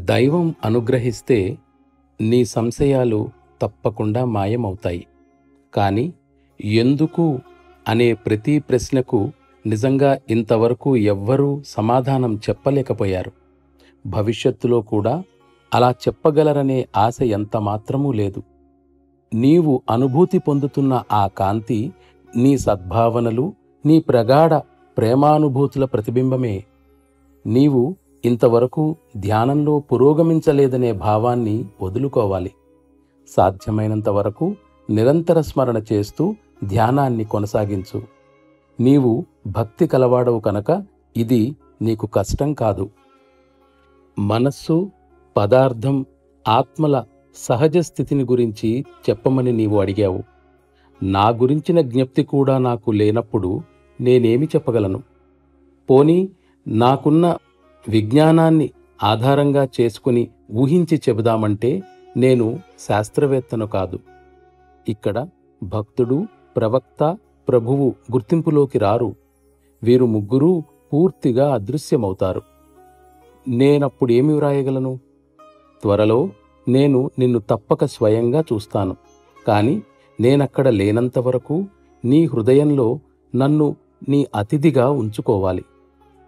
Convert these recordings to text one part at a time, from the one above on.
దైవం అనుగ్రహిస్తే నీ సంశయాలు తప్పకుండా మాయమవుతాయి. కానీ ఎందుకు అనే ప్రతి ప్రశ్నకు నిజంగా ఇంతవరకు ఎవ్వరూ సమాధానం చెప్పలేకపోయారు. భవిష్యత్తులో కూడా అలా చెప్పగలరనే ఆశ ఎంతమాత్రమూ లేదు. నీవు అనుభూతి పొందుతున్న ఆ కాంతి నీ సద్భావనలు, నీ ప్రగాఢ ప్రేమానుభూతుల ప్రతిబింబమే. నీవు ఇంతవరకు ధ్యానంలో పురోగమించలేదనే భావాన్ని వదులుకోవాలి. సాధ్యమైనంత వరకు నిరంతర స్మరణ చేస్తూ ధ్యానాన్ని కొనసాగించు. నీవు భక్తి కలవాడవు కనుక ఇది నీకు కష్టం కాదు. మనస్సు, పదార్థం, ఆత్మల సహజ స్థితిని గురించి చెప్పమని నీవు అడిగావు. నా గురించిన జ్ఞప్తి కూడా నాకు లేనప్పుడు నేనేమి చెప్పగలను? పోనీ నాకున్న విజ్ఞానాన్ని ఆధారంగా చేసుకుని ఊహించి చెబుదామంటే నేను శాస్త్రవేత్తను కాదు. ఇక్కడ భక్తుడు, ప్రవక్త, ప్రభువు గుర్తింపులోకి రారు. వీరు ముగ్గురూ పూర్తిగా అదృశ్యమవుతారు. నేనప్పుడేమి వ్రాయగలను? త్వరలో నేను నిన్ను తప్పక స్వయంగా చూస్తాను. కాని నేనక్కడ లేనంతవరకు నీ హృదయంలో నన్ను నీ అతిథిగా ఉంచుకోవాలి.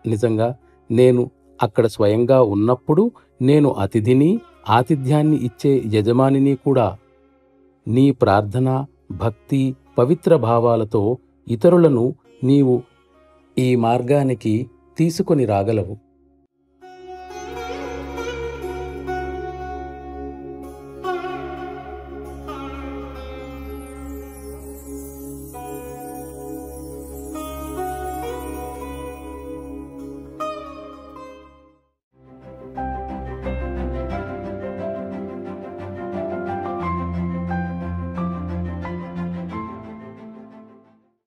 నిజంగా నేను అక్కడ స్వయంగా ఉన్నప్పుడు నేను అతిథిని, ఆతిథ్యాన్ని ఇచ్చే యజమానిని కూడా. నీ ప్రార్థన, భక్తి, పవిత్ర భావాలతో ఇతరులను నీవు ఈ మార్గానికి తీసుకొని రాగలవు.